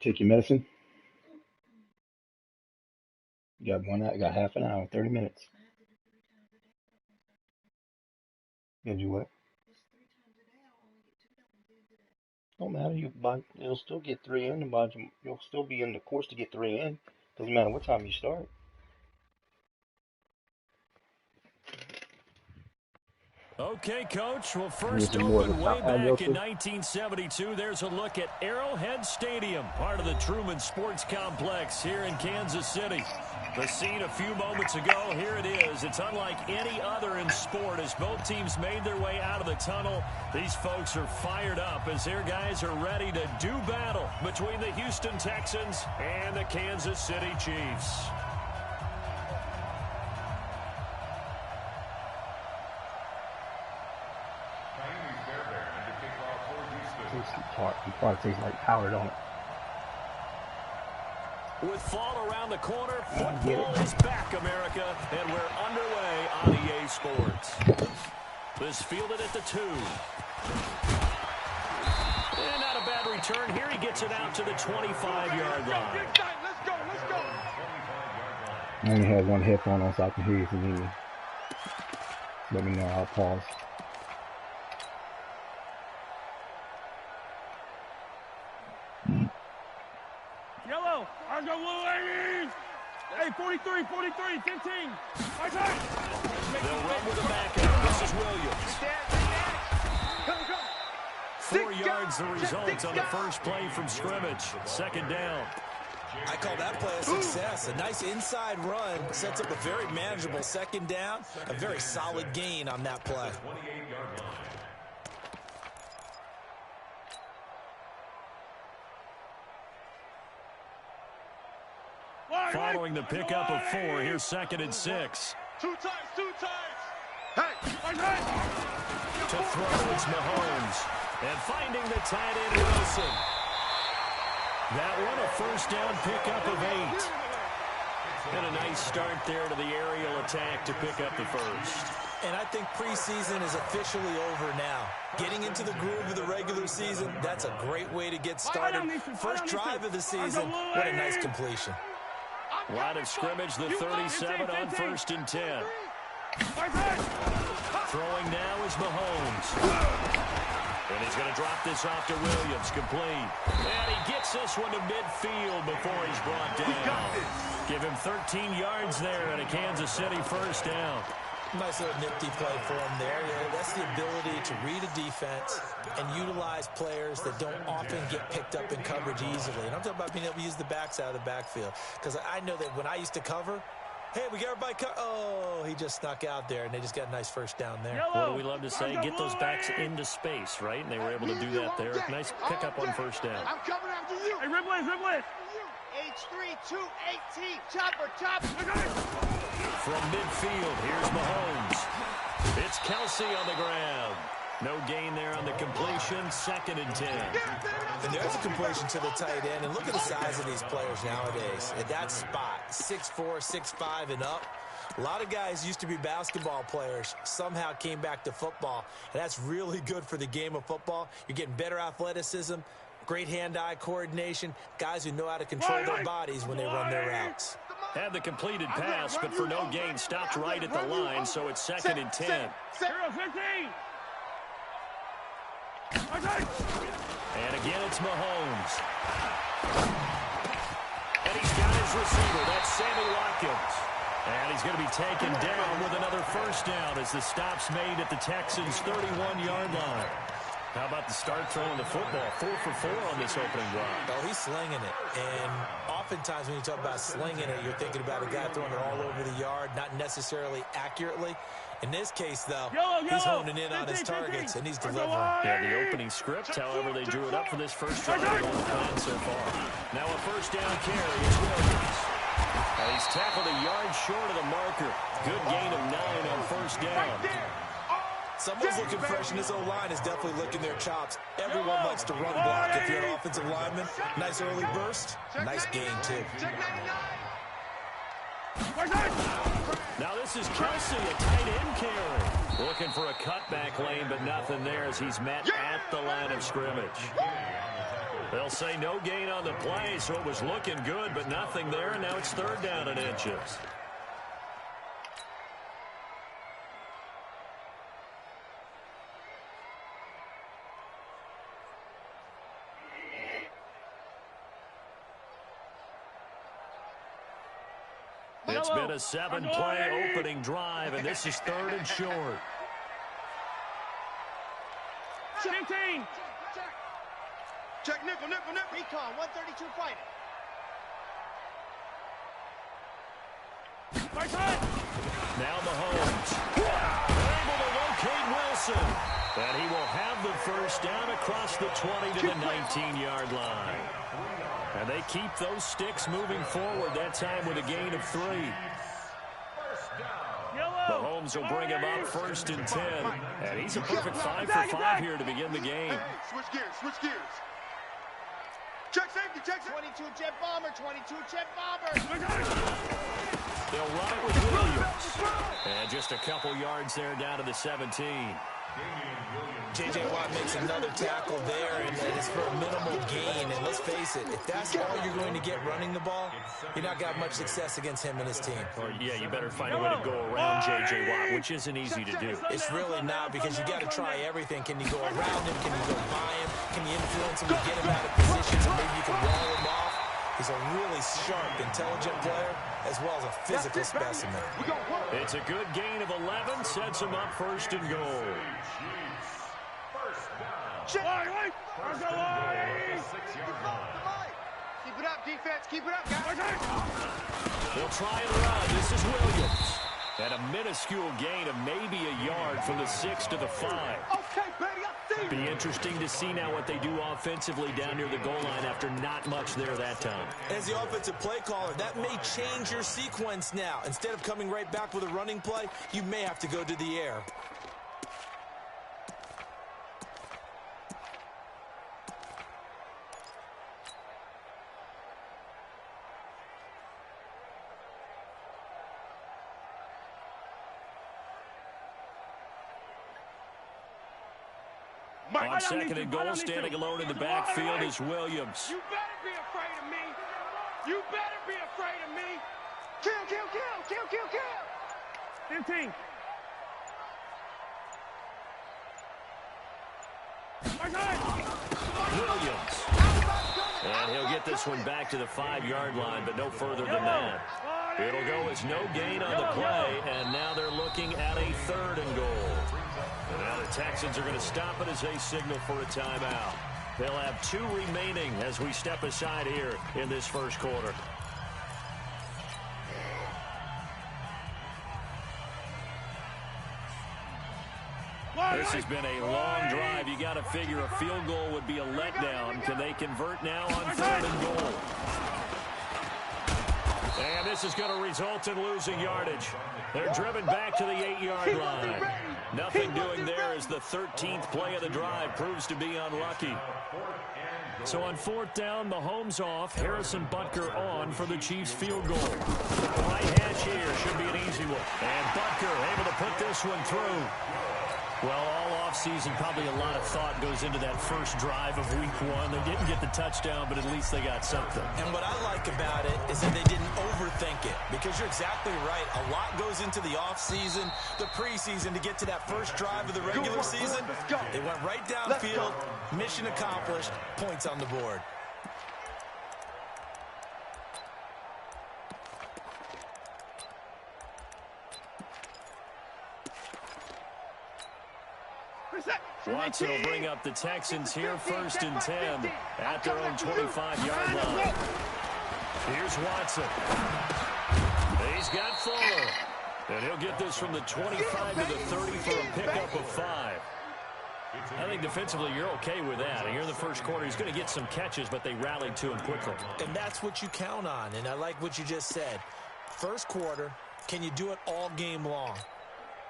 Take your medicine. You got 1 hour, you got half an hour, 30 minutes. You do what? Don't matter. You'll still get 3 in. You'll still be in the course to get 3 in. Doesn't matter what time you start. Okay, Coach. Well, first opened way back in 1972. There's a look at Arrowhead Stadium, part of the Truman Sports Complex here in Kansas City. The scene a few moments ago, here it is. It's unlike any other in sport as both teams made their way out of the tunnel. These folks are fired up as their guys are ready to do battle between the Houston Texans and the Kansas City Chiefs. It probably tastes like powder, don't it? With fall around the corner, football is back, America, and we're underway on EA Sports. This fielded at the 2. And not a bad return. Here he gets it out to the 25-yard line. Let's go. I only have one headphone on, so I can hear you if you need me. Let me know. I'll pause. Yellow, I got little ladies. Hey, 43, 15. They'll run with the backup. This is Williams. 4 yards the result on the first play from scrimmage. Second down. I call that play a success. A nice inside run sets up a very manageable second down. A very solid gain on that play. Following the pickup of 4, here's 2nd and 6. Two times. Hey. To throw, it's Mahomes. And finding the tight end, Wilson. That one, a first down pickup of 8. And a nice start there to the aerial attack to pick up the first. And I think preseason is officially over now. Getting into the groove of the regular season, that's a great way to get started. First drive of the season, what a nice completion. Line of scrimmage, the 37 on 1st and 10. Throwing now is Mahomes. And he's going to drop this off to Williams, complete. And he gets this one to midfield before he's brought down. Give him 13 yards there and a Kansas City first down. Nice little nifty play for him there. Yeah, that's the ability to read a defense and utilize players that don't often get picked up in coverage easily. And I'm talking about being able to use the backside of the backfield. Because I know that when I used to cover, hey, we got everybody oh, he just snuck out there, and they just got a nice first down there. What do we love to say? Get those backs into space, right? And they were able to do that there. Nice pickup on first down. I'm coming after you. Hey, Riblet. H3, 218, chopper. From midfield, here's Mahomes. It's Kelsey on the ground. No gain there on the completion, 2nd and 10. And there's a completion to the tight end. And look at the size of these players nowadays. At that spot, 6'4", 6'5", and up. A lot of guys used to be basketball players, somehow came back to football. And that's really good for the game of football. You're getting better athleticism, great hand-eye coordination, guys who know how to control their bodies when they run their routes. Had the completed pass, but for no gain, stopped right at the line, so it's 2nd and 10. And again, it's Mahomes. And he's got his receiver. That's Sammy Watkins. And he's going to be taken down with another first down as the stop's made at the Texans' 31-yard line. How about the start throwing the football? 4 for 4 on this opening drive. Oh, he's slinging it. And oftentimes when you talk about slinging it, you're thinking about a guy throwing it all over the yard, not necessarily accurately. In this case, though, he's honing in on his targets, and he's delivering. Yeah, the opening script, however, they drew it up for this first drive on the plan so far. Now a first down carry is Williams. And he's tackled a yard short of the marker. Good gain of 9 on first down. Someone's looking fresh, and this O-line is definitely licking their chops. Everyone likes to run block. If you're an offensive lineman, nice early burst, nice gain, too. Now this is Kelsey, a tight end carry. Looking for a cutback lane, but nothing there as he's met at the line of scrimmage. They'll say no gain on the play, so it was looking good, but nothing there, and now it's 3rd down and inches. It's been a 7-play opening drive, and this is 3rd and short. Check. Check, nickel. Recon, 132 fighting. Right side. Now Mahomes. Able to locate Wilson. And he will have the 1st down across the 20 to the 19-yard line. And they keep those sticks moving forward, that time with a gain of 3. Mahomes will bring him up 1st and 10. And he's a perfect 5 for 5 here to begin the game. Hey, switch gears. Check safety. 22 jet bomber, 22 jet bomber. They'll run it with Williams. And just a couple yards there down to the 17. J.J. Watt makes another tackle there, and it's for a minimal gain. And let's face it, if that's all you're going to get running the ball, you're not going to have much success against him and his team. Or, yeah, you better find a way to go around J.J. Watt, which isn't easy to do. It's really not, because you got to try everything. Can you go around him? Can you go by him? Can you influence him to get him out of position so maybe you can wall him off? He's a really sharp, intelligent player, as well as a physical specimen. It's a good gain of 11, sets him up 1st and goal. Keep it up, defense. Keep it up, guys. They'll try and run. This is Williams. And a minuscule gain of maybe a yard from the 6 to the 5. Okay, baby, I see. Be interesting to see now what they do offensively down near the goal line after not much there that time. As the offensive play caller, that may change your sequence now. Instead of coming right back with a running play, you may have to go to the air. On 2nd and goal, standing alone in the backfield is Williams. You better be afraid of me. You better be afraid of me. Kill. 15. Williams. And he'll get this one back to the 5-yard line, but no further than that. It'll go as no gain on the play, and now they're looking at a 3rd and goal. And now the Texans are going to stop it as they signal for a timeout. They'll have 2 remaining as we step aside here in this 1st quarter. This has been a long drive. You got to figure a field goal would be a letdown. Can they convert now on 3rd and goal? And this is going to result in losing yardage. They're driven back to the 8-yard line. Nothing doing there as the 13th play of the drive proves to be unlucky. So on 4th down, Mahomes off, Harrison Butker on for the Chiefs field goal. Right hatch here should be an easy one. And Butker able to put this one through. Well, all offseason, probably a lot of thought goes into that first drive of week 1. They didn't get the touchdown, but at least they got something. And what I like about it is that they didn't overthink it, because you're exactly right. A lot goes into the offseason, the preseason, to get to that first drive of the regular season. They went right downfield, mission accomplished, points on the board. Watson will bring up the Texans here 1st and 10 at their own 25-yard line. Here's Watson. He's got Fuller. And he'll get this from the 25 to the 30 for a pickup of 5. I think defensively you're okay with that. Here in the 1st quarter, he's going to get some catches, but they rallied to him quickly. And that's what you count on, and I like what you just said. 1st quarter, can you do it all game long?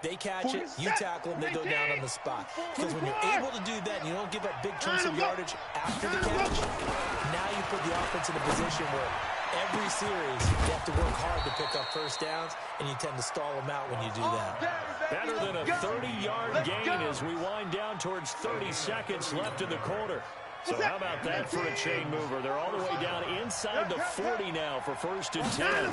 They catch it, you tackle them, they go down on the spot. Because when you're able to do that and you don't give up big chunks of yardage after the catch, now you put the offense in a position where every series, you have to work hard to pick up first downs, and you tend to stall them out when you do that. Better than a 30-yard gain as we wind down towards 30 seconds left in the quarter. So how about that for a chain mover? They're all the way down inside the 40 now for 1st and 10.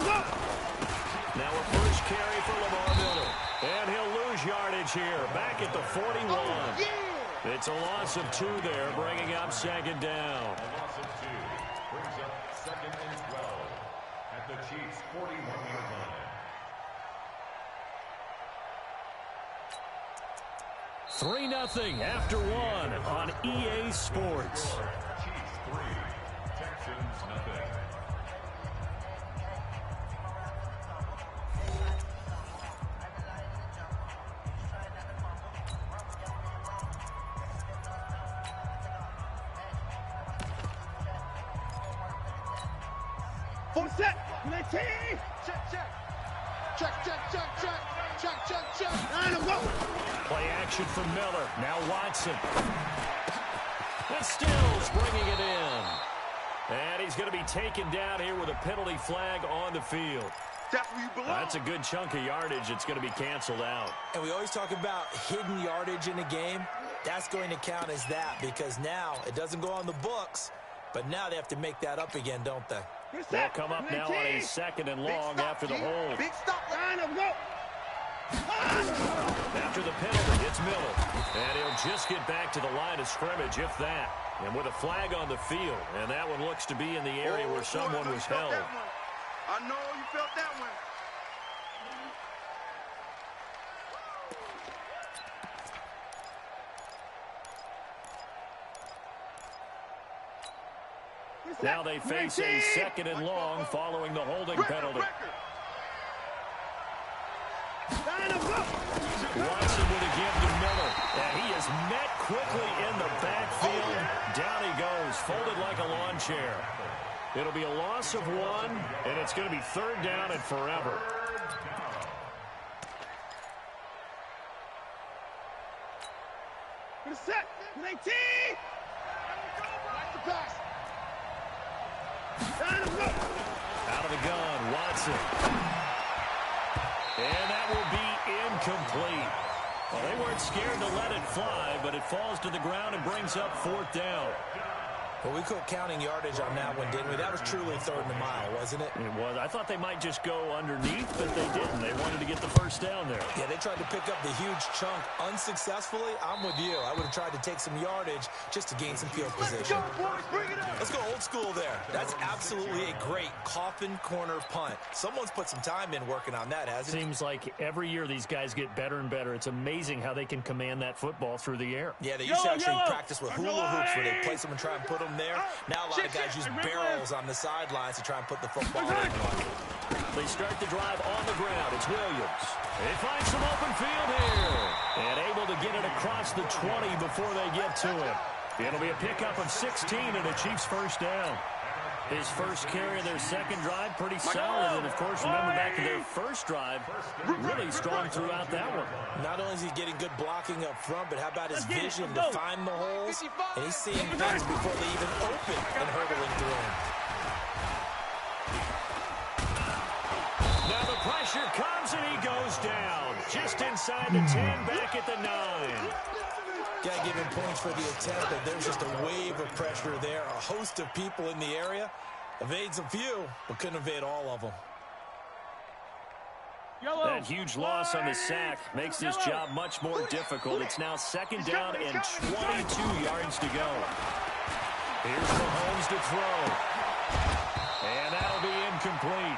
Now a first carry for Lamar Miller. And he'll lose yardage here. Back at the 41. It's a loss of 2 there, bringing up 2nd down. A loss of 2 brings up 2nd and 12 at the Chiefs' 41-yard line. 3-0 after 1 on EA Sports. Chiefs 3, Texans nothing. Full set. 19. Check, check. Check, check, check, check. Check, check, check. 9 go. Play action from Miller. Now Watson. And Stills bringing it in. And he's going to be taken down here with a penalty flag on the field. That's where you belong. That's a good chunk of yardage. It's going to be canceled out. And we always talk about hidden yardage in a game. That's going to count as that because now it doesn't go on the books, but now they have to make that up again, don't they? They'll come up now on a 2nd and long after the hold. Big stop. 9 go. After the penalty, it's Miller. And he'll just get back to the line of scrimmage, if that. And with a flag on the field. And that one looks to be in the area where someone was held. I know you felt that one. Now they face a 2nd and long following the holding penalty. Watson with a give to Miller. And he is met quickly in the backfield. Down he goes, folded like a lawn chair. It'll be a loss of 1, and it's going to be 3rd down and forever. Set. 19. Watch the pass. Out of the gun, Watson. And that will be incomplete. Well, they weren't scared to let it fly, but it falls to the ground and brings up 4th down. Well, we quit counting yardage on that one, didn't we? That was truly 3rd and a mile, wasn't it? It was. I thought they might just go underneath, but they didn't. They wanted to get the first down there. Yeah, they tried to pick up the huge chunk unsuccessfully. I'm with you. I would have tried to take some yardage just to gain some field position. Let's go old school there. That's absolutely a great coffin corner punt. Someone's put some time in working on that, hasn't it? Seems like every year these guys get better and better. It's amazing how they can command that football through the air. Yeah, they used to actually practice with hula hoops where they place them and try and put them there. Now a lot of guys use barrels on the sidelines to try and put the football in. They start the drive on the ground. It's Williams. They find some open field here. And able to get it across the 20 before they get to it. It'll be a pickup of 16 and a Chiefs first down. His first carry of their 2nd drive, pretty solid. And, of course, remember back to their first drive, really strong throughout that one. Not only is he getting good blocking up front, but how about his vision to find the holes? And he's seeing things before they even open and hurdling through them. Now the pressure comes and he goes down. Just inside the 10, back at the 9. Got to give him points for the attempt, but there's just a wave of pressure there. A host of people in the area. Evades a few, but couldn't evade all of them. That huge loss on the sack makes this job much more difficult. It's now 2nd down and 22 yards to go. Here's Mahomes to throw. And that'll be incomplete.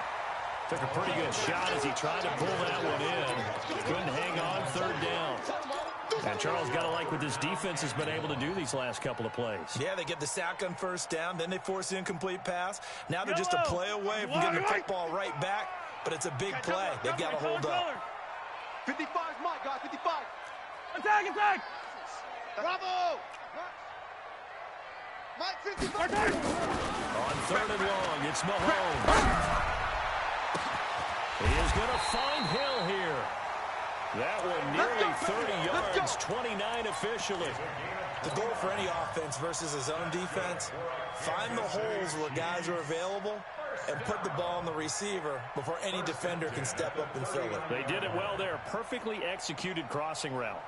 Took a pretty good shot as he tried to pull that one in. Couldn't hang on, 3rd down. And Charles got to like what this defense has been able to do these last couple of plays. Yeah, they get the sack on 1st down, then they force the incomplete pass. Now they're just a play away from getting the football right back, but it's a big play. They've got to hold up. 55 is Mike, guys, 55. Attack, attack. Bravo. Mike, 55. On 3rd and long, it's Mahomes. He is going to find Hill here. That one nearly 30 yards, 29 officially. The goal for any offense versus a zone defense, find the holes where guys are available and put the ball on the receiver before any defender can step up and fill it. They did it well there. Perfectly executed crossing route.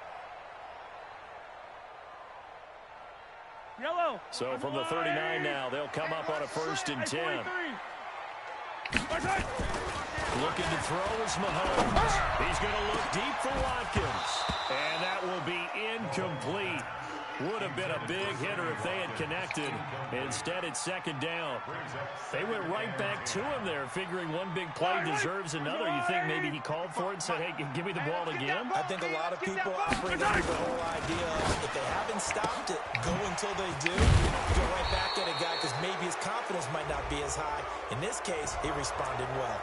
Yellow. So from the 39 now, they'll come up on a 1st and 10. Looking to throw is Mahomes. He's going to look deep for Watkins. And that will be incomplete. Would have been a big hitter if they had connected. Instead, it's 2nd down. They went right back to him there, figuring one big play deserves another. You think maybe he called for it and said, hey, give me the ball again? I think a lot of people operate under the whole idea of if they haven't stopped it, go until they do. Go right back at a guy because maybe his confidence might not be as high. In this case, he responded well.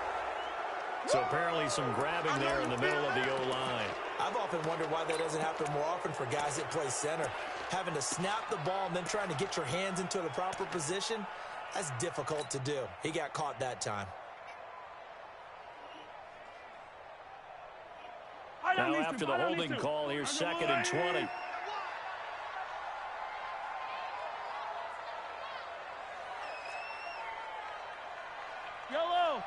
So apparently some grabbing there in the middle of the O-line. I've often wondered why that doesn't happen more often for guys that play center. Having to snap the ball and then trying to get your hands into the proper position, that's difficult to do. He got caught that time. Now after the holding call, here's 2nd and 20. Yellow.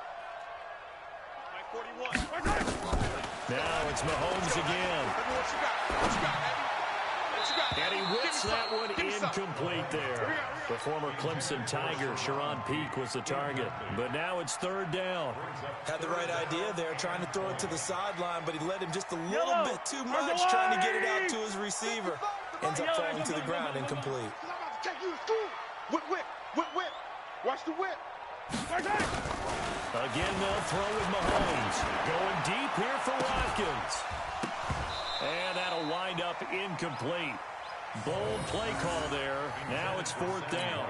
Now it's Mahomes again. And he whips that one incomplete there. The former Clemson Tiger, Sharon Peake, was the target. But now it's 3rd down. Had the right idea there, trying to throw it to the sideline, but he let him just a little bit too much, trying to get it out to his receiver. Ends up falling to the ground, incomplete. Whip, whip, whip, whip. Watch the whip. Again, they'll throw with Mahomes. Going deep here for Watkins. And that'll wind up incomplete. Bold play call there. Now it's 4th down.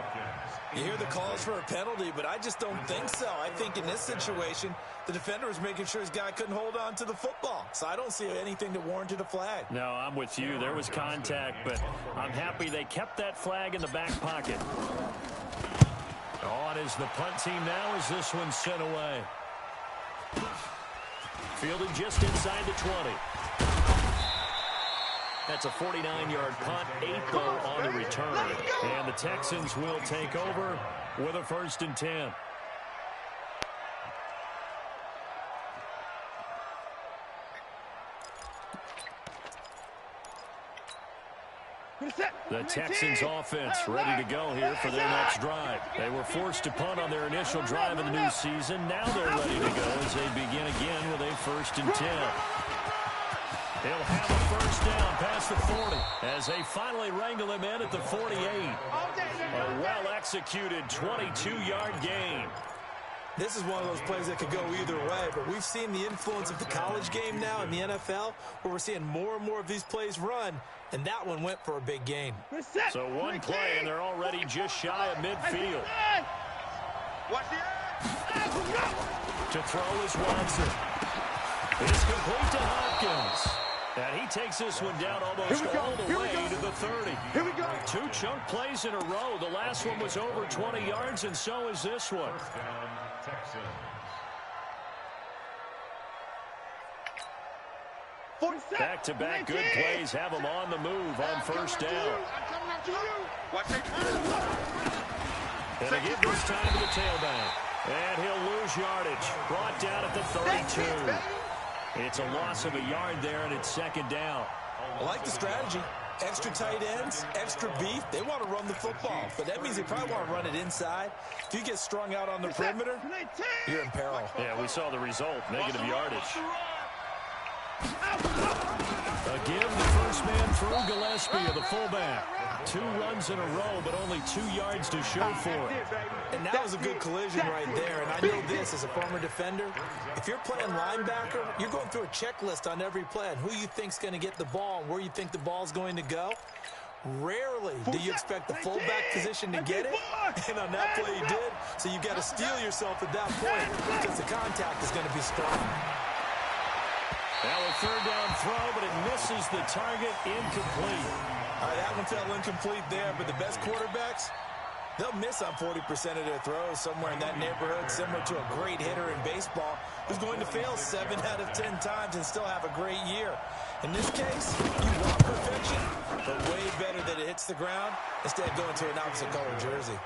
You hear the calls for a penalty, but I just don't think so. I think in this situation, the defender was making sure his guy couldn't hold on to the football. So I don't see anything that warranted a flag. No, I'm with you. There was contact, but I'm happy they kept that flag in the back pocket. On is the punt team now as this one's sent away. Fielded just inside the 20. That's a 49-yard punt, 8 though on the return. And the Texans will take over with a 1st and 10. The Texans offense ready to go here for their next drive. They were forced to punt on their initial drive of the new season. Now they're ready to go as they begin again with a 1st and 10. They'll have a 1st down past the 40 as they finally wrangle him in at the 48. A well-executed 22-yard gain. This is one of those plays that could go either way, but we've seen the influence of the college game now in the NFL, where we're seeing more and more of these plays run, and that one went for a big gain. So one play, and they're already just shy of midfield. To throw is Watson. It's complete to Hopkins. And he takes this one down almost all the way to the 30. Here we go. 2 chunk plays in a row. The last one was over 20 yards, and so is this one. Back-to-back good plays have them on the move on 1st down. And they give this time to the tailback. And he'll lose yardage. Brought down at the 32. It's a loss of a yard there, and it's 2nd down. I like the strategy. Extra tight ends, extra beef. They want to run the football, but that means they probably want to run it inside. If you get strung out on the perimeter, you're in peril. Yeah, we saw the result, negative yardage. Again, the first man through Gillespie, the fullback. 2 runs in a row, but only 2 yards to show for it. And that was a good collision right there. And I know this as a former defender. If you're playing linebacker, you're going through a checklist on every play and who you think's going to get the ball and where you think the ball's going to go. Rarely do you expect the fullback position to get it. And on that play, he did. So you've got to steel yourself at that point because the contact is going to be strong. Now a 3rd down throw, but it misses the target, incomplete. All right, that one fell incomplete there, but the best quarterbacks, they'll miss on 40% of their throws, somewhere in that neighborhood, similar to a great hitter in baseball who's going to fail 7 out of 10 times and still have a great year. In this case, you want perfection, but way better that it hits the ground instead of going to an opposite color jersey.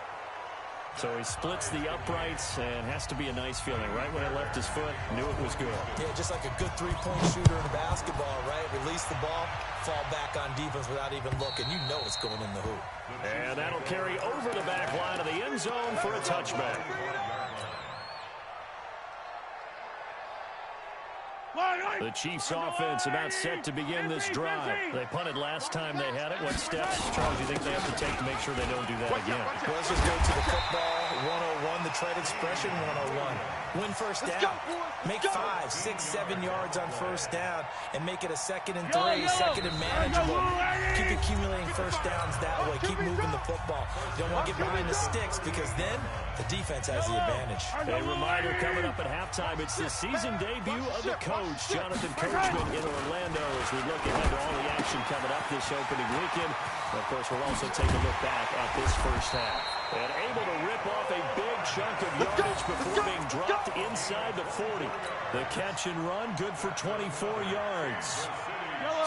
So he splits the uprights and has to be a nice feeling. Right when he left his foot, knew it was good. Yeah, just like a good three-point shooter in a basketball, right? Release the ball, fall back on defense without even looking. You know it's going in the hoop. And that'll carry over the back line of the end zone for a touchback. The Chiefs offense about set to begin this drive. They punted last time they had it. What steps, Charles, do you think they have to take to make sure they don't do that again? Well, let's just go to the football 101, the trade expression 101. Win first down. Make 5, 6, 7 yards on first down and make it a 2nd and 3, 2nd and manageable. Keep accumulating first downs that way. Keep moving the football. You don't want to get behind the sticks because then the defense has the advantage. A reminder coming up at halftime. It's the season debut of the coach, Jonathan Coachman, in Orlando, as we look ahead to all the action coming up this opening weekend. Of course, we'll also take a look back at this first half. And able to rip off a big chunk of yardage before being dropped inside the 40. The catch and run, good for 24 yards.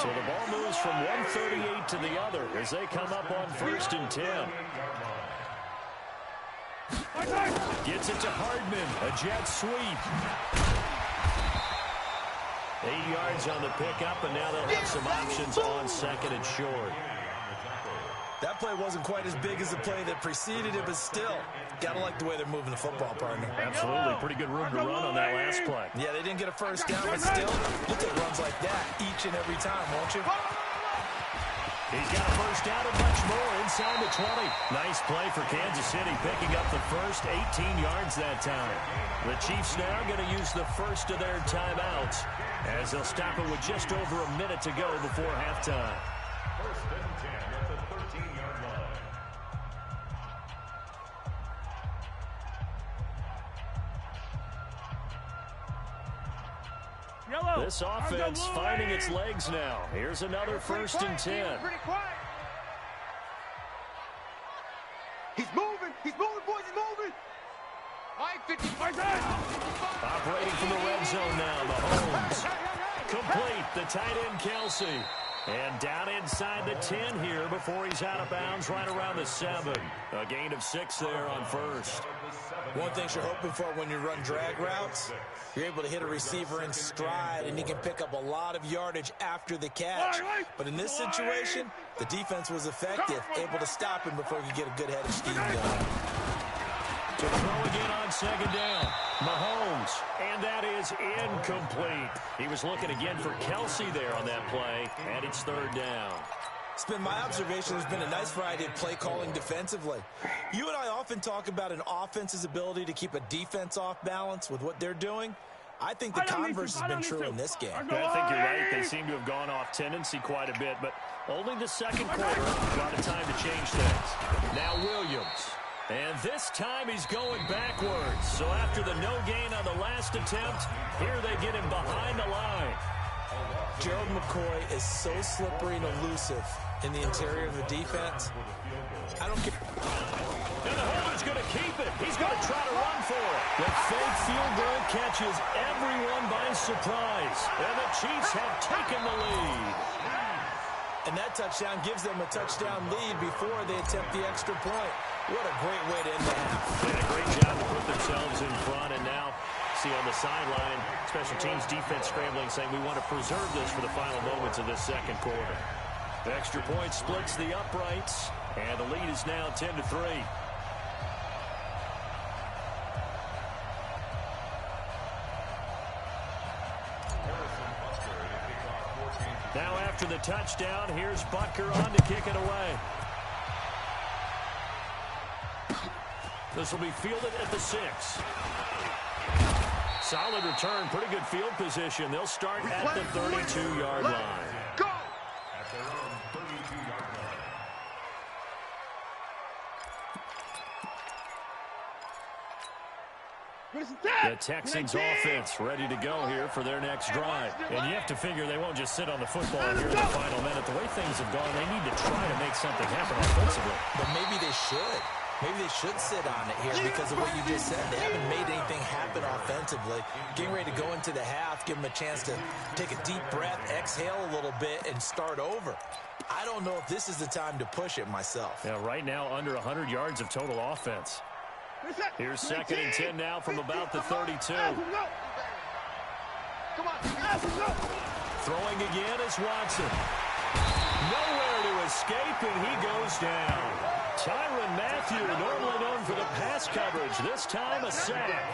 So the ball moves from 138 to the other as they come up on 1st and 10. Gets it to Hardman, a jet sweep. 8 yards on the pickup, and now they'll have some options on 2nd and short. That play wasn't quite as big as the play that preceded it, but still, gotta like the way they're moving the football, partner. Absolutely. Pretty good room to run on that last play. Yeah, they didn't get a first down, but still, you'll take runs like that each and every time, won't you? He's got a first down and much more inside the 20. Nice play for Kansas City, picking up the first 18 yards that time. The Chiefs now going to use the first of their timeouts as they'll stop it with just over a minute to go before halftime. 1st and 10 at the 13-yard line. This offense finding its legs now. Here's another 1st and 10. He's moving, boys, he's moving. Operating from the red zone now, Mahomes. Complete, the tight end Kelsey. And down inside the 10 here before he's out of bounds right around the 7. A gain of 6 there on 1st. One thing you're hoping for when you run drag routes, you're able to hit a receiver in stride, and he can pick up a lot of yardage after the catch. But in this situation, the defense was effective, able to stop him before he could get a good head of steam going. To throw again on 2nd down. Mahomes, and that is incomplete. He was looking again for Kelsey there on that play, and it's 3rd down. It's been my observation there's been a nice variety of play calling defensively. You and I often talk about an offense's ability to keep a defense off balance with what they're doing. I think the converse has been true in this game. I think you're right. They seem to have gone off tendency quite a bit, but only the 2nd quarter got a time to change things. Now Williams. And this time he's going backwards. So after the no gain on the last attempt, here they get him behind the line. Gerald McCoy is so slippery and elusive in the interior of the defense. I don't care. And the holder's going to keep it. He's going to try to run for it. The fake field goal catches everyone by surprise. And the Chiefs have taken the lead. And that touchdown gives them a touchdown lead before they attempt the extra point. What a great way to end the half. They did a great job to put themselves in front, and now see on the sideline, special teams defense scrambling, saying we want to preserve this for the final moments of this 2nd quarter. The extra point splits the uprights, and the lead is now 10-3. Now after the touchdown, here's Butker on to kick it away. This will be fielded at the 6. Solid return, pretty good field position. They'll start at the 32-yard line. Go! At their own 32-yard line. The Texans offense ready to go here for their next drive. And you have to figure they won't just sit on the football here in the final minute. The way things have gone, they need to try to make something happen offensively. But maybe they should. Maybe they should sit on it here because of what you just said. They haven't made anything happen offensively. Getting ready to go into the half, give them a chance to take a deep breath, exhale a little bit, and start over. I don't know if this is the time to push it myself. Yeah, right now under 100 yards of total offense. Here's 2nd and 10 now from about the 32. Come on. Throwing again is Watson. Nowhere to escape, and he goes down. Tyrann Mathieu, normally known for the pass coverage, this time a sack.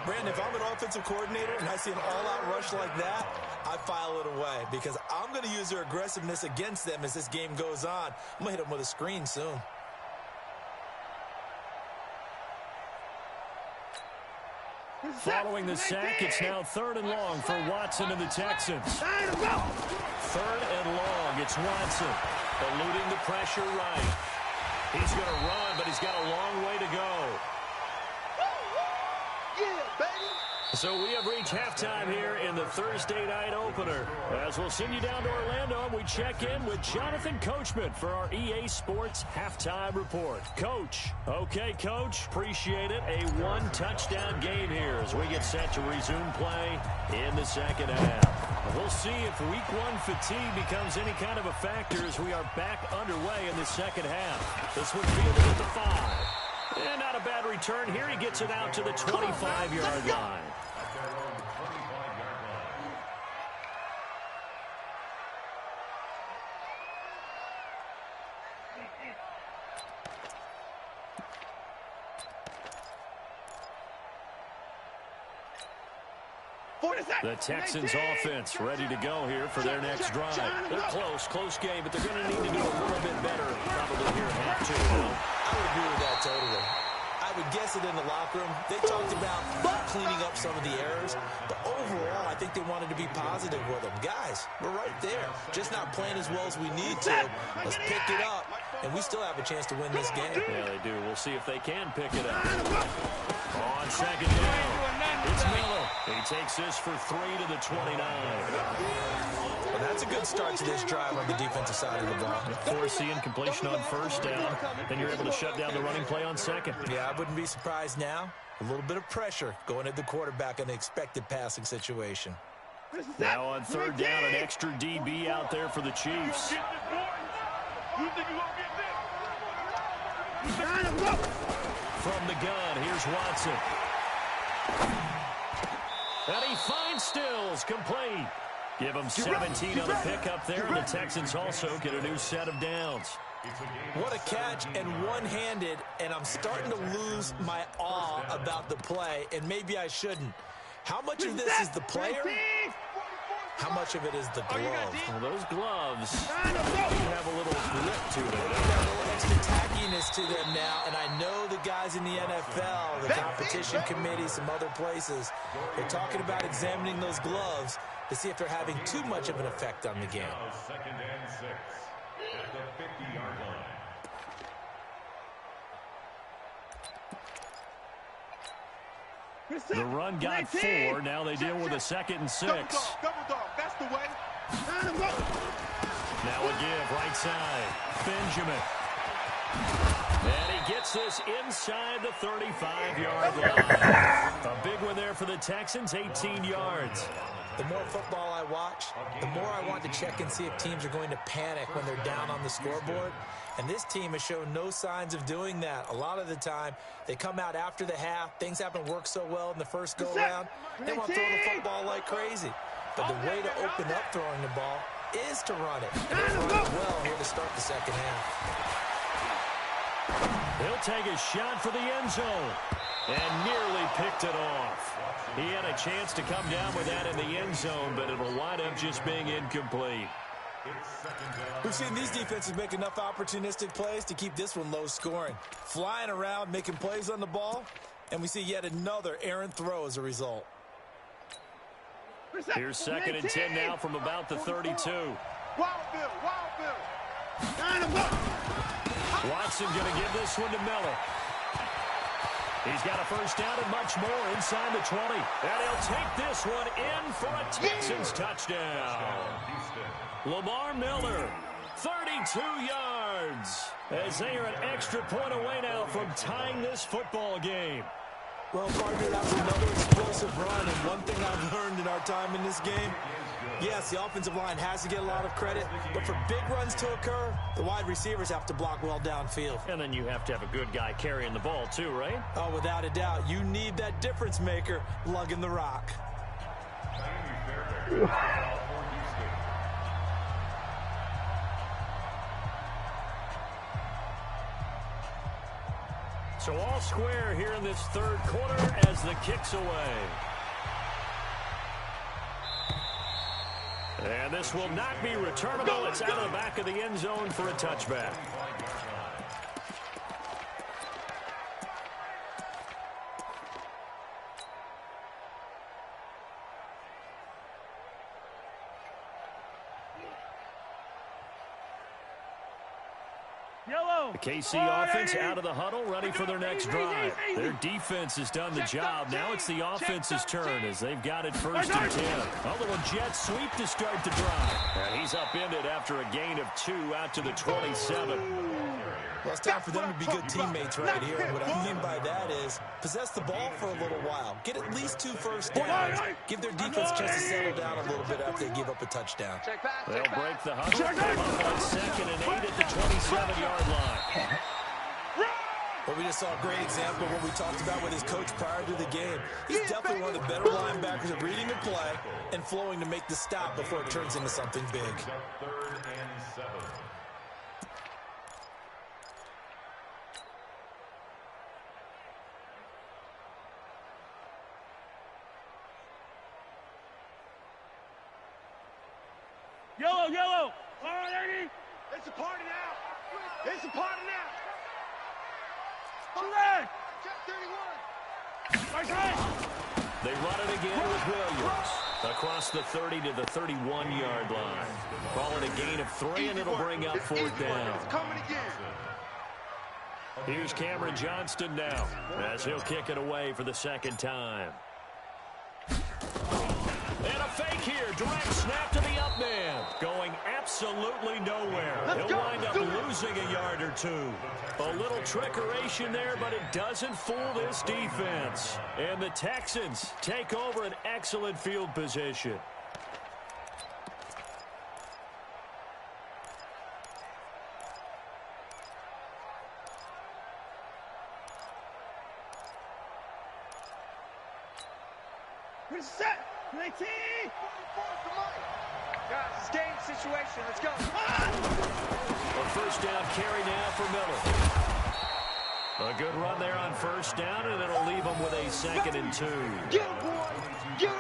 Brandon, if I'm an offensive coordinator and I see an all-out rush like that, I file it away because I'm going to use their aggressiveness against them as this game goes on. I'm going to hit them with a screen soon. Following the sack, it's now 3rd and long for Watson and the Texans. 3rd and long, it's Watson, eluding the pressure right. He's going to run, but he's got a long way to go. Yeah, baby. So we have reached halftime here in the Thursday night opener. As we'll send you down to Orlando, we check in with Jonathan Coachman for our EA Sports Halftime Report. Coach. Okay, Coach. Appreciate it. A one-touchdown game here as we get set to resume play in the second half. We'll see if Week 1 fatigue becomes any kind of a factor as we are back underway in the second half. This one fielded at the 5. And not a bad return here. He gets it out to the 25-yard line. The Texans offense ready to go here for their next drive. They're close game, but they're going to need to do a little bit better probably here at half 2. I would agree with that totally. I would guess it in the locker room. They talked about cleaning up some of the errors, but overall, I think they wanted to be positive with them. Guys, we're right there. Just not playing as well as we need to. Let's pick it up, and we still have a chance to win this game. Yeah, they do. We'll see if they can pick it up. On 2nd down, it's Miller. He takes this for 3 to the 29. Well, that's a good start to this drive on the defensive side of the ball. Force the incompletion on 1st down, then you're able to shut down the running play on 2nd. Yeah, I wouldn't be surprised now. A little bit of pressure going at the quarterback in an expected passing situation. Now on 3rd down, an extra DB out there for the Chiefs. From the gun, here's Watson. And he finds Stills, complete. Give him 17 on the pickup there, and the Texans also get a new set of downs. What a catch and one-handed, and I'm starting to lose my awe about the play, and maybe I shouldn't. How much of this is the player? How much of it is the glove? Well, those gloves have a little grip to them. They've got a little extra tackiness to them now, and I know the guys in the NFL, the competition committee, some other places, they're talking about examining those gloves to see if they're having too much of an effect on the game. 2nd and 6 at the 50-yard line. The run got 4. Now they deal with a 2nd and 6. Double dog. That's the way. Now a give, right side. Benjamin. And he gets this inside the 35-yard line. A big one there for the Texans, 18 yards. The more football I watch, the more I want to check and see if teams are going to panic when they're down on the scoreboard. And this team has shown no signs of doing that. A lot of the time, they come out after the half. Things haven't worked so well in the first go-round. They want to throw the football like crazy. But the way to open up throwing the ball is to run it. And they've run it well here to start the second half. He'll take a shot for the end zone. And nearly picked it off. He had a chance to come down with that in the end zone, but it'll wind up just being incomplete. We've seen these defenses make enough opportunistic plays to keep this one low scoring. Flying around, making plays on the ball, and we see yet another errant throw as a result. Here's 2nd and 10 now from about the 32. Wild Bill. Watson going to give this one to Miller. He's got a first down and much more inside the 20. And he'll take this one in for a Texans touchdown. Lamar Miller, 32 yards. As they are an extra point away now from tying this football game. Well, partner, that was another explosive run, and one thing I've learned in our time in this game, yes, the offensive line has to get a lot of credit, but for big runs to occur, the wide receivers have to block well downfield. And then you have to have a good guy carrying the ball too, right? Oh, without a doubt. You need that difference maker lugging the rock. So all square here in this third quarter as the kick's away. And this will not be returnable. It's out of the back of the end zone for a touchback. The KC offense out of the huddle, ready for their next drive. Their defense has done the job. Now it's the offense's turn as they've got it 1st and 10. A little jet sweep to start the drive. And he's upended after a gain of 2 out to the 27. Well, it's time for them to be good teammates right here. And what I mean by that is possess the ball for a little while. Get at least 2 first downs. Give their defense a chance to settle down a little bit after they give up a touchdown. They'll break the huddle. Come up on 2nd and 8 at the 27-yard line. Well, we just saw a great example of what we talked about with his coach prior to the game. He's definitely one of the better linebackers at reading the play and flowing to make the stop before it turns into something big. 3rd and 7. Yellow, yellow. All right, 80. It's a party now. It's a party now. Correct. Check 31. Right side. They run it again with Williams. Across the 30 to the 31-yard line. Call it a gain of 3, and it'll bring up 4th down. It's coming again. Here's Cameron Johnston now as he'll kick it away for the 2nd time. And a fake here. Direct snap to the up man. Going absolutely nowhere. He'll wind up losing a yard or 2. A little trickeration there, but it doesn't fool this defense. And the Texans take over an excellent field position. Reset. 19. Guys, it's game situation. Let's go. A 1st down carry now for Miller. A good run there on 1st down, and it'll leave them with a 2nd and 2. Get him, boy.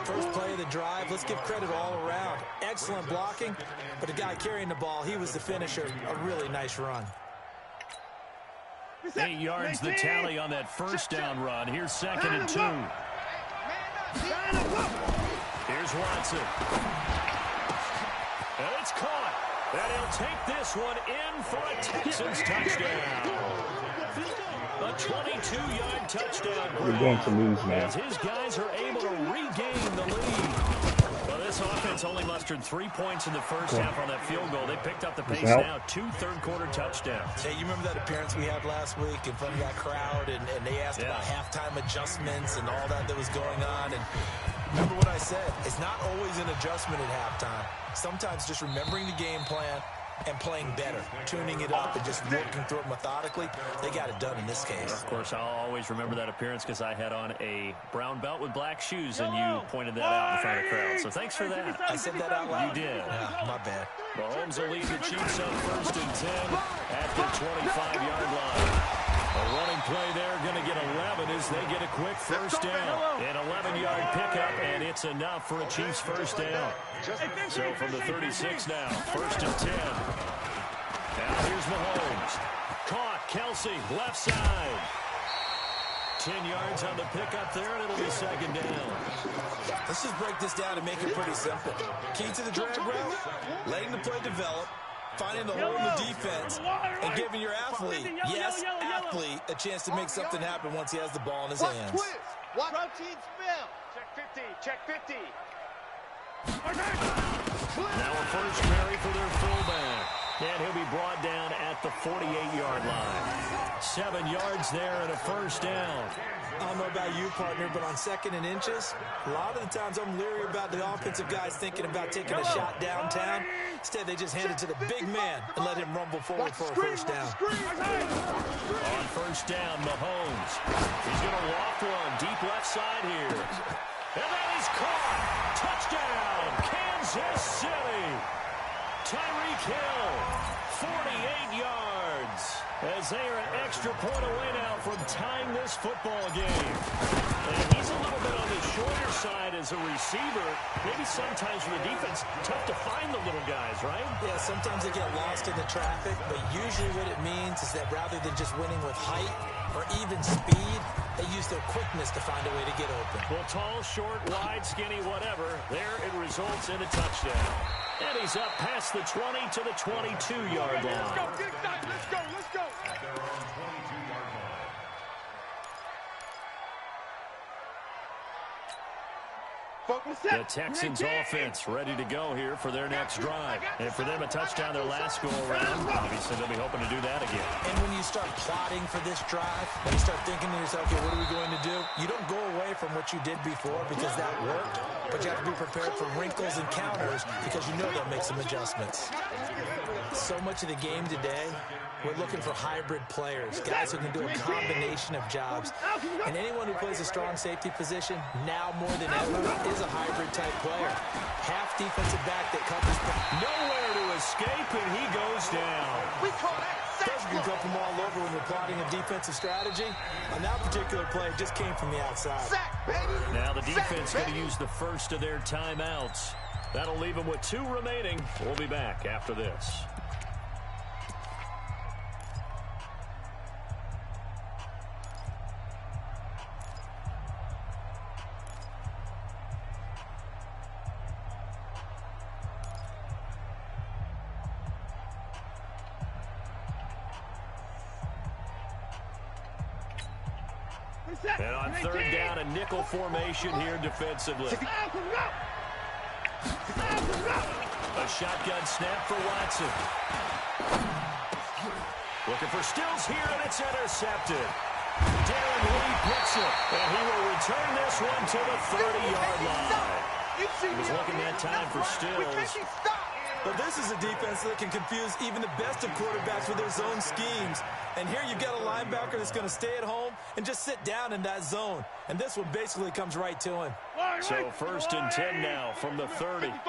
First play of the drive, let's give credit all around. Excellent blocking, but the guy carrying the ball, he was the finisher. A really nice run. 8 yards the tally on that 1st down run. Here's 2nd and 2. Here's Watson. And it's caught. And he'll take this one in for a Texans touchdown. A 22-yard touchdown. We're going to lose now. As his guys are able to regain the lead. Well, this offense only mustered 3 points in the 1st half on that field goal. They picked up the pace now. 2 third-quarter touchdowns. Hey, you remember that appearance we had last week in front of that crowd, and they asked about halftime adjustments and all that was going on, and remember what I said, it's not always an adjustment at halftime. Sometimes just remembering the game plan and playing better, tuning it up and just working through it methodically. They got it done in this case. Of course, I'll always remember that appearance because I had on a brown belt with black shoes, and you pointed that out in front of the crowd. So thanks for that. I said that out loud? You did. Yeah, my bad. Mahomes will lead the Chiefs on 1st and 10 at the 25-yard line. A running play there, going to get 11 as they get a quick 1st down. An 11-yard pickup, and it's enough for a Chiefs 1st down. So from the 36 now, 1st and 10. Now here's Mahomes. Caught, Kelsey, left side. 10 yards on the pickup there, and it'll be 2nd down. Let's just break this down and make it pretty simple. Key to the drag route, letting the play develop, finding the hole in the defense, and giving your athlete, yes, athlete, a chance to make something happen once he has the ball in his hands. What? Protein spill. Check 50. Check 50. Now a 1st carry for their fullback. And he'll be brought down at the 48-yard line. 7 yards there and a first down. I don't know about you, partner, but on 2nd and inches, a lot of the times I'm leery about the offensive guys thinking about taking a shot downtown. Instead, they just hand it to the big man and let him rumble forward for a first down. On first down, Mahomes. He's going to walk one deep left side here. And then he's caught. Touchdown, Kansas City. Tyreek Hill, 48 yards. As they are an extra point away now from tying this football game. And he's a little bit on the shorter side as a receiver. Maybe sometimes for the defense, tough to find the little guys, right? Yeah, sometimes they get lost in the traffic, but usually what it means is that rather than just winning with height or even speed, they use their quickness to find a way to get open. Well, tall, short, wide, skinny, whatever, there it results in a touchdown. And he's up past the 20 to the 22-yard line. Let's go, get it done. Let's go, let's go. At their own 22-yard line. The Texans offense ready to go here for their next drive. And for them, a touchdown their last go-around. Obviously, they'll be hoping to do that again. And when you start plotting for this drive, when you start thinking to yourself, okay, what are we going to do? You don't go away from what you did before because that worked, but you have to be prepared for wrinkles and counters because you know they'll make some adjustments. So much of the game today, we're looking for hybrid players, guys who can do a combination of jobs. And anyone who plays a strong safety position, now more than ever, is a hybrid-type player. Half defensive back that covers. Nowhere to escape, and he goes down. We call that sack. You can come from all over when you're plotting a defensive strategy. On that particular play, it just came from the outside. Sack, baby. Now the defense Sack, going to baby. use the first of their timeouts. That'll leave them with 2 remaining. We'll be back after this. And on 3rd down, a nickel formation here defensively. A shotgun snap for Watson. Looking for Stills here, and it's intercepted. Darren Lee picks it, and he will return this one to the 30-yard line. He was looking that time for Stills. But this is a defense that can confuse even the best of quarterbacks with their zone schemes. And here you've got a linebacker that's going to stay at home and just sit down in that zone. And this one basically comes right to him. So 1st and 10 now from the 30. Hey,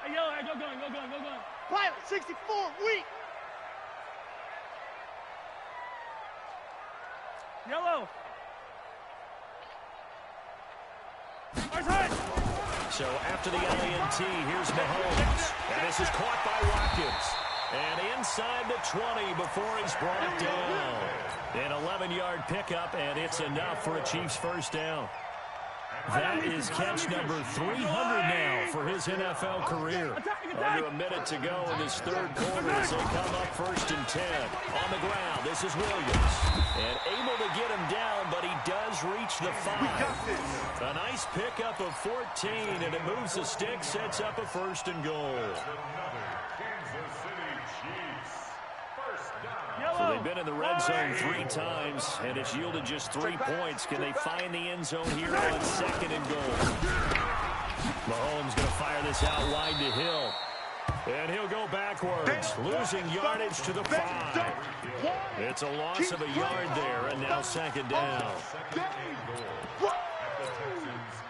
yo, go gun. Pilot 64, weak. Yellow. So after the LANT, here's Mahomes. And this is caught by Watkins. And inside the 20 before he's brought down. An 11-yard pickup, and it's enough for a Chiefs first down. That is catch number 300 now for his NFL career. Under a minute to go in this 3rd quarter as they come up 1st and 10. On the ground, this is Williams. And able to get him down, but he does reach the 5. A nice pickup of 14, and it moves the stick, sets up a 1st and goal. So they've been in the red zone 3 times, and it's yielded just 3 points. Can they find the end zone here on 2nd and goal? Mahomes going to fire this out wide to Hill. And he'll go backwards, losing yardage to the 5. It's a loss of a yard there, and now 2nd down.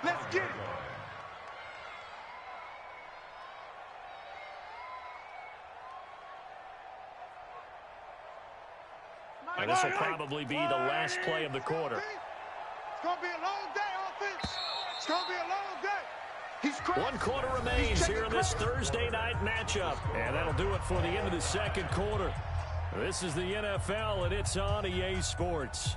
Let's get it. And this will probably be the last play of the quarter. It's going to be a long day, offense. It's going to be a long day. He's crazy. 1 quarter remains here in this Thursday night matchup. And that'll do it for the end of the 2nd quarter. This is the NFL, and it's on EA Sports.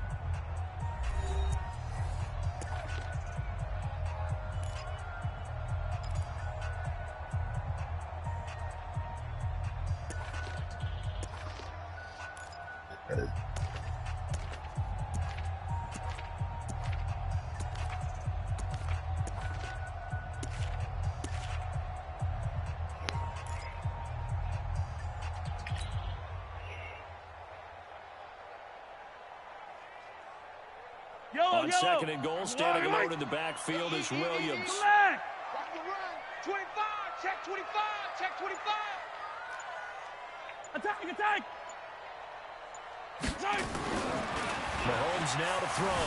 On second and goal, standing alone in the backfield is Williams. Watch the run. 25. Check 25. Check 25. Attack! Mahomes now to throw.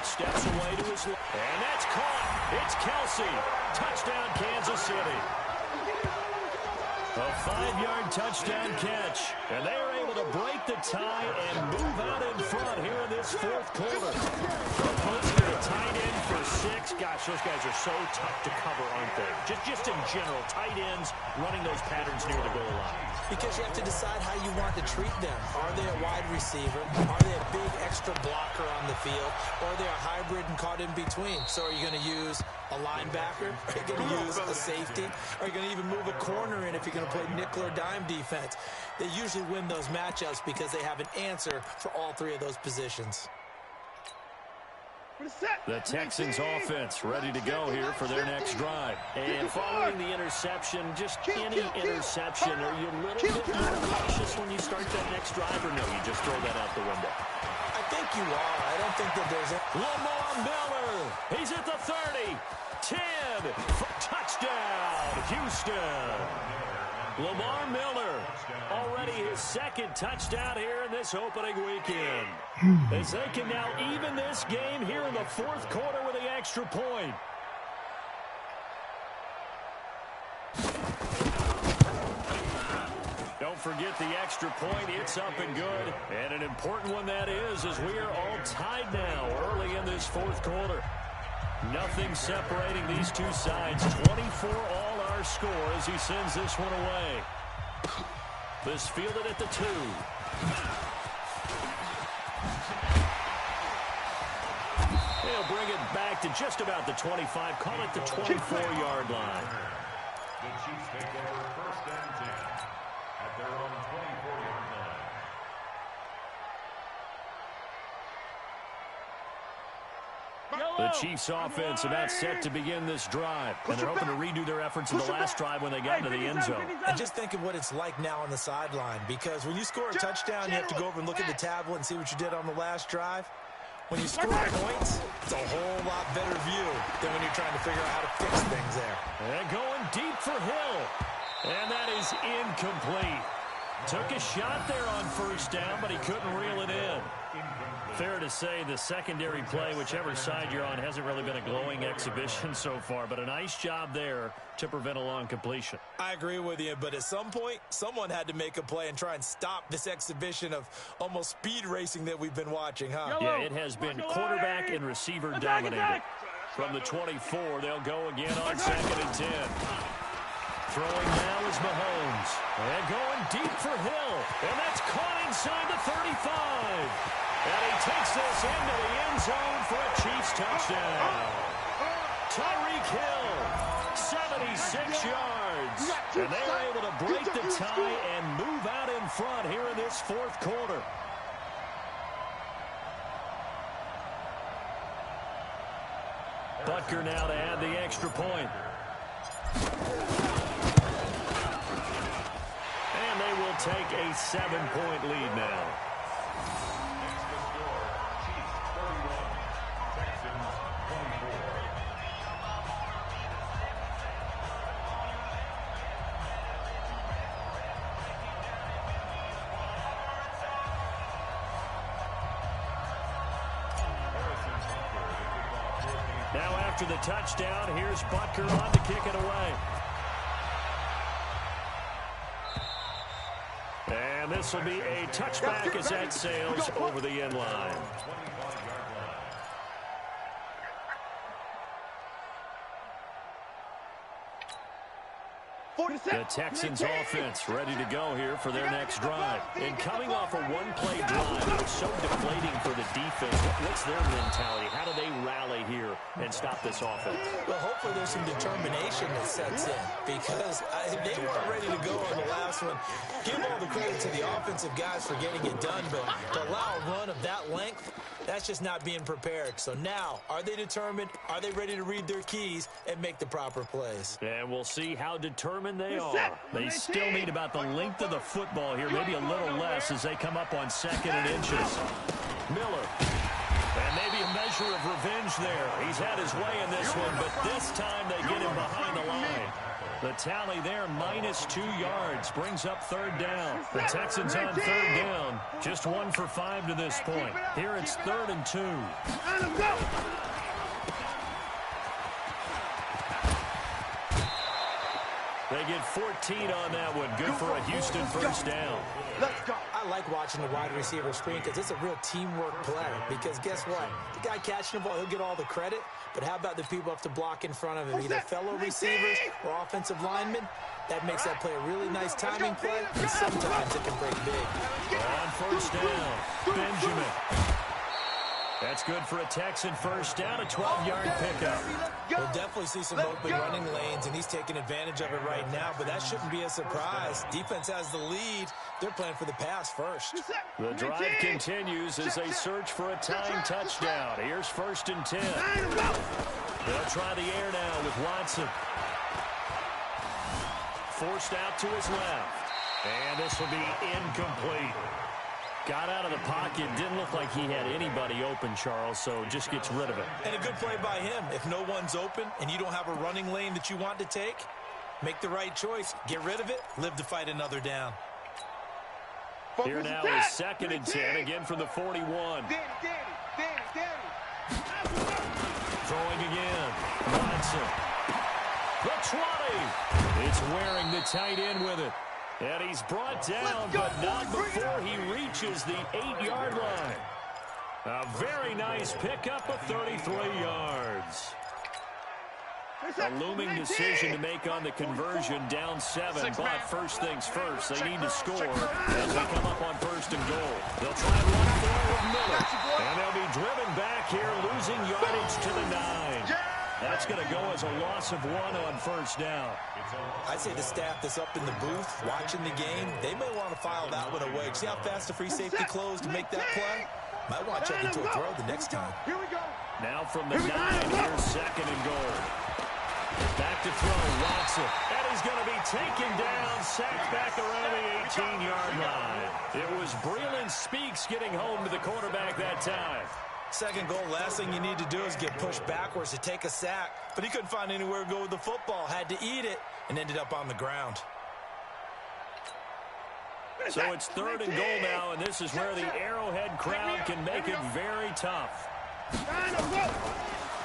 Steps away to his left. And that's caught. It's Kelsey. Touchdown, Kansas City. A 5-yard touchdown catch. And they are able to break the tie and move out in front here in this fourth quarter. Puts to the tight end for 6. Gosh, those guys are so tough to cover, aren't they? Just in general, tight ends running those patterns near the goal line. Because you have to decide how you want to treat them. Are they a wide receiver? Are they a big extra blocker on the field? Or are they a hybrid and caught in between? So are you going to use a linebacker? Are you going to use a safety? Are you going to even move a corner in if you're going to play nickel or dime defense? They usually win those matchups because they have an answer for all 3 of those positions. The Texans offense ready to go here for their next drive. And following the interception, just any interception, are you a little bit more cautious when you start that next drive, or no, you just throw that out the window? I think you are. I don't think that there's a... Lamar Miller, he's at the 30, 10, touchdown, Houston. Lamar Miller, already his 2nd touchdown here in this opening weekend. As they can now even this game here in the 4th quarter with the extra point. Don't forget the extra point. It's up and good. And an important one that is, as we are all tied now early in this 4th quarter. Nothing separating these two sides. 24 all our score as he sends this one away. This fielded at the 2. He'll bring it back to just about the 25. Call it the 24-yard line. The Chiefs take over 1st and 10 at their own 24-yard line. The Chiefs offense about set to begin this drive. And they're hoping to redo their efforts in the last drive when they got into the end zone. And just think of what it's like now on the sideline. Because when you score a touchdown, you have to go over and look at the tablet and see what you did on the last drive. When you score points, it's a whole lot better view than when you're trying to figure out how to fix things there. And going deep for Hill. And that is incomplete. Took a shot there on 1st down, but he couldn't reel it in. Fair to say the secondary play, whichever side you're on, hasn't really been a glowing exhibition so far, but a nice job there to prevent a long completion. I agree with you, but at some point, someone had to make a play and try and stop this exhibition of almost speed racing that we've been watching, huh? Yeah, it has been quarterback and receiver dominated. From the 24, they'll go again on 2nd and 10. Throwing now is Mahomes. And going deep for Hill. And that's caught inside the 35. And he takes this into the end zone for a Chiefs touchdown. Tyreek Hill, 76 yards. And they're able to break the tie and move out in front here in this 4th quarter. Butker now to add the extra point. And they will take a 7-point lead now. Now after the touchdown, here's Butker on to kick it away. And this will be a touchback as that sails over the end line. The Texans offense ready to go here for their next drive. And coming off a one-play drive, it was so deflating for the defense. What's their mentality? How do they rally here and stop this offense? Well, hopefully there's some determination that sets in because they weren't ready to go on the last one. Give all the credit to the offensive guys for getting it done, but to allow a run of that length, that's just not being prepared. So now, are they determined? Are they ready to read their keys and make the proper plays? And we'll see how determined they are. They still need about the length of the football here, maybe a little less as they come up on 2nd and inches. Miller. And maybe a measure pressure of revenge there. He's had his way in this one, but this time they get him behind the line. The tally there, -2 yards, brings up 3rd down. The Texans on 3rd down, just 1 for 5 to this point. Here it's 3rd and 2. They get 14 on that one. Good for a Houston first down. Let's go. I like watching the wide receiver screen because it's a real teamwork play. Because guess what? The guy catching the ball, he'll get all the credit. But how about the people have to block in front of him, either fellow receivers or offensive linemen? That makes that play a really nice timing play, and sometimes it can break big. On first down, Benjamin. That's good for a Texan first down, a 12-yard pickup. We'll definitely see some open running lanes, and he's taking advantage of it right now, but that shouldn't be a surprise. Defense has the lead. They're playing for the pass first. The drive continues as they search for a tying touchdown. Here's 1st and 10. They'll try the air now with Watson. Forced out to his left. And this will be incomplete. Got out of the pocket. Didn't look like he had anybody open, Charles, so just gets rid of it. And a good play by him. If no one's open and you don't have a running lane that you want to take, make the right choice. Get rid of it. Live to fight another down. Here now is 2nd and 10, again from the 41. Throwing again. Watson. The 20. It's wearing the tight end with it. And he's brought down, but not before he reaches the 8-yard line. A very nice pickup of 33 yards. A looming decision to make on the conversion, down 7, but first things first, they need to score as they come up on 1st and goal. They'll try and run forward Miller, and they'll be driven back here, losing yardage to the 9. That's going to go as a loss of 1 on 1st down. I'd say the staff that's up in the booth watching the game, they may want to file that one away. See how fast the free safety closed to make that play? Might want to check into a throw the next time. Here we go. Now from the 9, here's 2nd and goal. Back to throw, Watson. And he's going to be taken down, sacked back around the 18-yard line. It was Breland Speaks getting home to the quarterback that time. 2nd goal, last thing you need to do is get pushed backwards to take a sack. But he couldn't find anywhere to go with the football, had to eat it, and ended up on the ground. So it's 3rd and goal now, and this is where the Arrowhead crowd can make it very tough.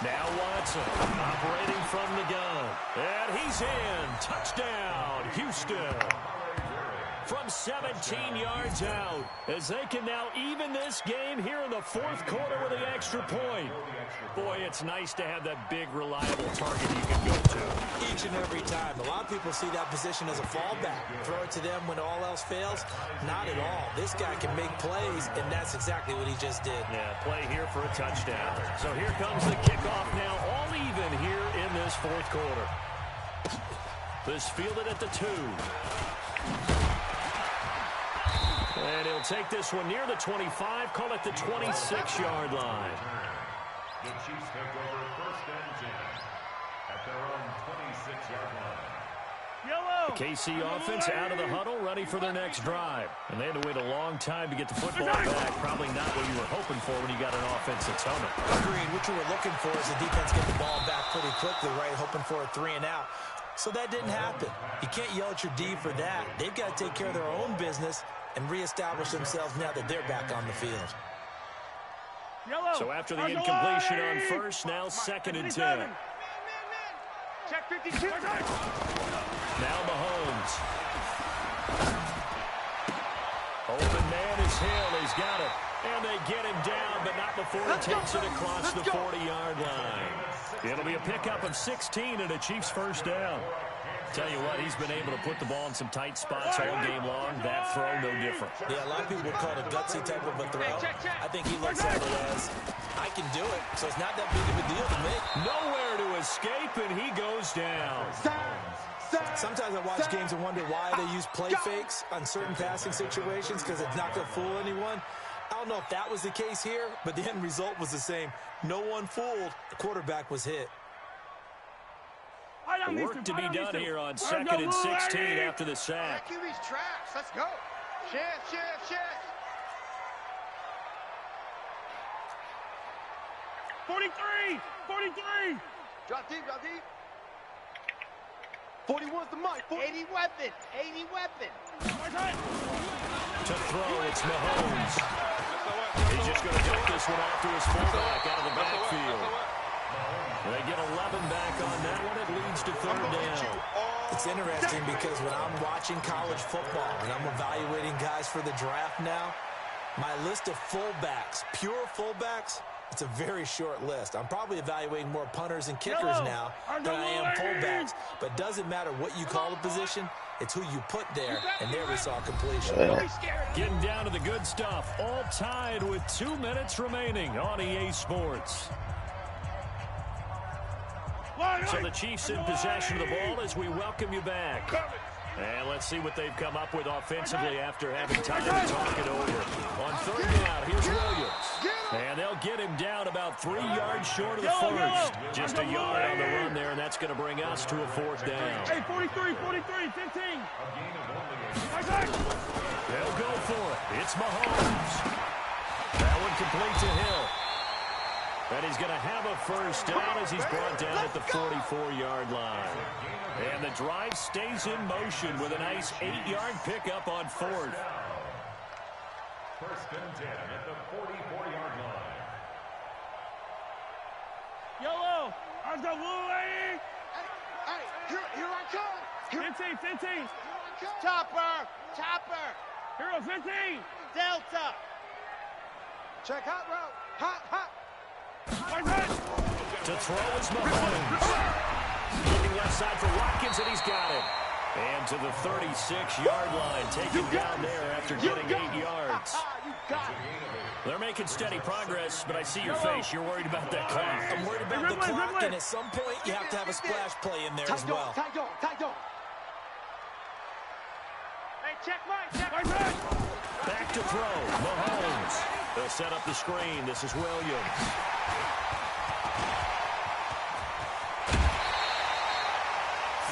Now Watson operating from the gun. And he's in. Touchdown, Houston. From 17 yards out, as they can now even this game here in the 4th quarter with the extra point. Boy, it's nice to have that big, reliable target you can go to. Each and every time. A lot of people see that position as a fallback. Throw it to them when all else fails. Not at all. This guy can make plays, and that's exactly what he just did. Yeah, play here for a touchdown. So here comes the kickoff now, all even here in this 4th quarter. This fielded at the 2. And he'll take this one near the 25, call it the 26-yard line. The Chiefs take over 1st and 10 at their own 26-yard line. The KC offense out of the huddle, ready for their next drive. And they had to wait a long time to get the football back. Probably not what you were hoping for when you got an offense that's humming. Agreed. What you were looking for is the defense get the ball back pretty quickly, right? Hoping for a 3 and out. So that didn't happen. You can't yell at your D for that. They've got to take care of their own business and reestablish themselves now that they're back on the field. So after the incompletion on 1st, now 2nd and 10. Check 52. Now Mahomes. Open man is Hill. He's got it. And they get him down, but not before he takes it across the 40-yard line. It'll be a pickup of 16 and a Chiefs first down. Tell you what, he's been able to put the ball in some tight spots all game long. That throw, no different. Yeah, a lot of people would call it a gutsy type of a throw. I think he looks at it as, I can do it, so it's not that big of a deal to me. Nowhere to escape, and he goes down. Sometimes I watch games and wonder why they use play fakes on certain passing situations because it's not going to fool anyone. I don't know if that was the case here, but the end result was the same. No one fooled. The quarterback was hit. Work to be done here on 2nd and 16 after the sack. QB's trash. Let's go. Shift. 43! 43! Drop deep, drop deep. 41's the mic. 80 weapon. 80 weapon. To throw, it's Mahomes. He's just going to take this one off to his fullback out of the backfield. They get 11 back on that one. It leads to third down. It's interesting because when I'm watching college football and I'm evaluating guys for the draft now, my list of fullbacks, pure fullbacks, it's a very short list. I'm probably evaluating more punters and kickers now than I am fullbacks. But doesn't matter what you call a position, it's who you put there. And there we saw completion. Getting down to the good stuff. All tied with 2 minutes remaining on EA Sports. So the Chiefs in possession of the ball as we welcome you back. And let's see what they've come up with offensively after having time to talk it over. On third down, here's Williams. And they'll get him down about 3 yards short of the first. Just a yard on the run there, and that's going to bring us to a fourth down. Hey, 43, 43, 15. They'll go for it. It's Mahomes. That one complete to Hill. And he's going to have a first down as he's brought down at the 44-yard line. And the drive stays in motion with a nice 8-yard pickup on fourth. First and 10 at the 44-yard line. Yellow. How's the blue lady? Hey, here I come. 15, 15. Chopper. Chopper. Hero 15. Delta. Check hot route. Hot. To throw is Mahomes. Looking left side for Watkins, and he's got it. And to the 36-yard line, taken down there after getting 8 yards. They're making steady progress, but I see your face. You're worried about that clock. I'm worried about the clock, and at some point, you have to have a splash play in there as well. Tight dog. Hey, check Mike. Back to throw, Mahomes. They'll set up the screen. This is Williams.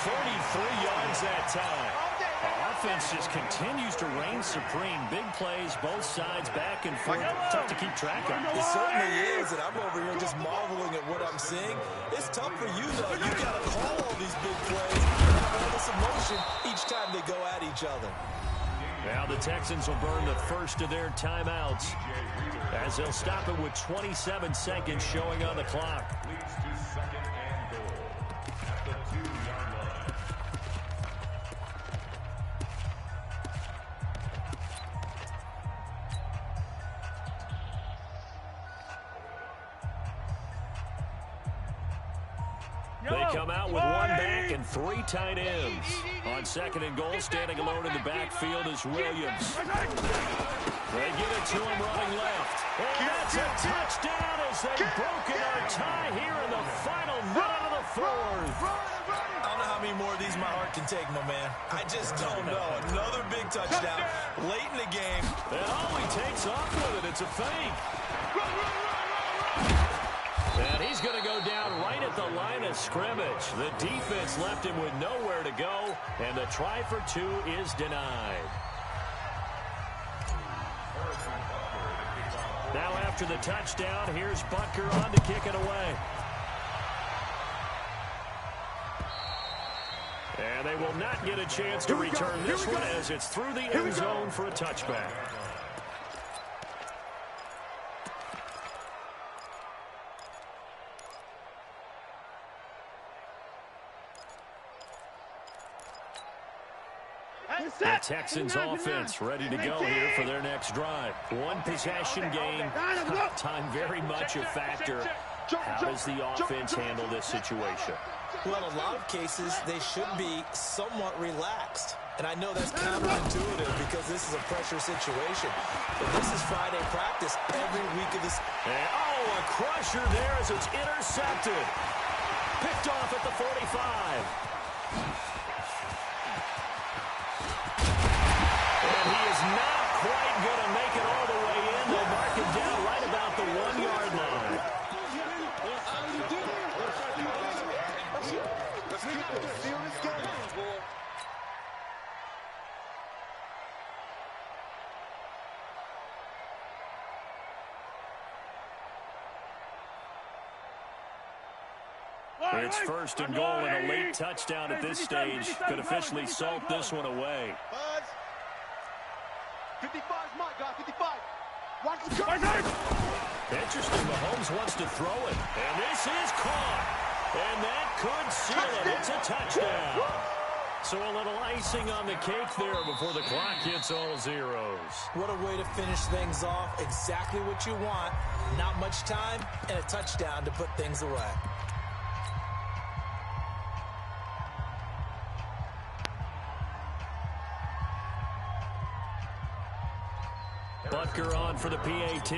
43 yards that time. Offense just continues to reign supreme. Big plays, both sides, back and forth. Tough to keep track of. It certainly is, and I'm over here just marveling at what I'm seeing. It's tough for you, though. You got to call all these big plays and have all this emotion each time they go at each other. Now the Texans will burn the first of their timeouts as they'll stop it with 27 seconds showing on the clock. Leads to second and goal at the 2-yard line. They come out with one back and 3 tight ends. On second and goal, standing alone in the backfield is Williams. They give it to him running left. And that's a touchdown as they've broken our tie here in the final minute of the fourth. I don't know how many more of these my heart can take, my man. I just don't know. Another big touchdown late in the game. And all he takes off with it, it's a fake. And he's going to go down right at the line of scrimmage. The defense left him with nowhere to go, and the try for 2 is denied. Now after the touchdown, here's Butker on to kick it away. And they will not get a chance to return this one as it's through the end zone for a touchback. The Texans offense ready to go here for their next drive. One possession game. Time very much a factor. How does the offense handle this situation? Well, in a lot of cases, they should be somewhat relaxed. And I know that's counterintuitive because this is a pressure situation. But this is Friday practice every week of this. And, oh, a crusher there as it's intercepted. Picked off at the 45. And he is not quite going to make it all the way in. They'll mark him down right about the 1-yard line. It's first and goal, and a late touchdown at this stage could officially salt this one away. Buzz. 55 is my guy, 55. Watch the cover. Interesting, Mahomes wants to throw it, and this is caught. And that could seal it. It's a touchdown. So a little icing on the cake there before the clock hits all zeros. What a way to finish things off. Exactly what you want. Not much time and a touchdown to put things away. Butker on for the PAT.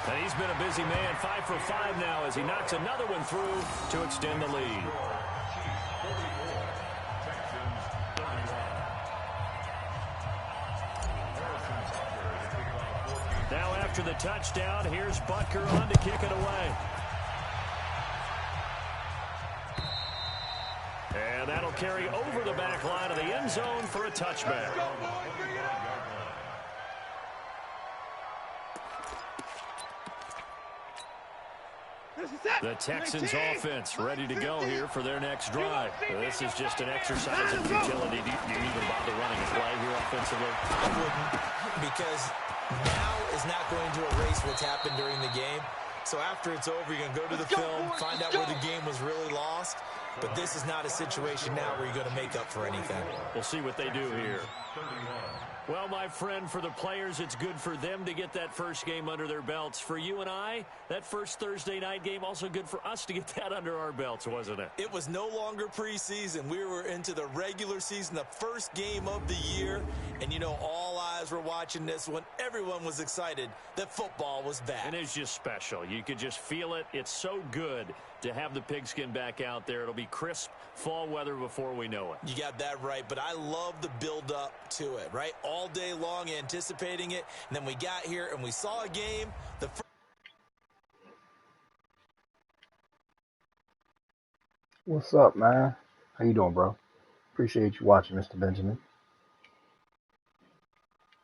And he's been a busy man, 5 for 5 now as he knocks another one through to extend the lead. Now after the touchdown, here's Butker on to kick it away. And that'll carry over the back line of the end zone for a touchback. The Texans offense ready to go here for their next drive. This is just an exercise in futility. Do you even bother running a play here offensively? I wouldn't, because now is not going to erase what's happened during the game. So after it's over, you're going to go to the film, find out where the game was really lost. But this is not a situation now where you're going to make up for anything. We'll see what they do here. Well, my friend, for the players, it's good for them to get that first game under their belts. For you and I, that first Thursday night game, also good for us to get that under our belts, wasn't it? It was no longer preseason. We were into the regular season, the first game of the year. And, you know, all eyes were watching this one. Everyone was excited that football was back. And it's just special. You could just feel it. It's so good to have the pigskin back out there. It'll be crisp fall weather before we know it. You got that right, but I love the build-up to it, right? All day long anticipating it, and then we got here and we saw a game. What's up, man? How you doing, bro? Appreciate you watching, Mr. Benjamin.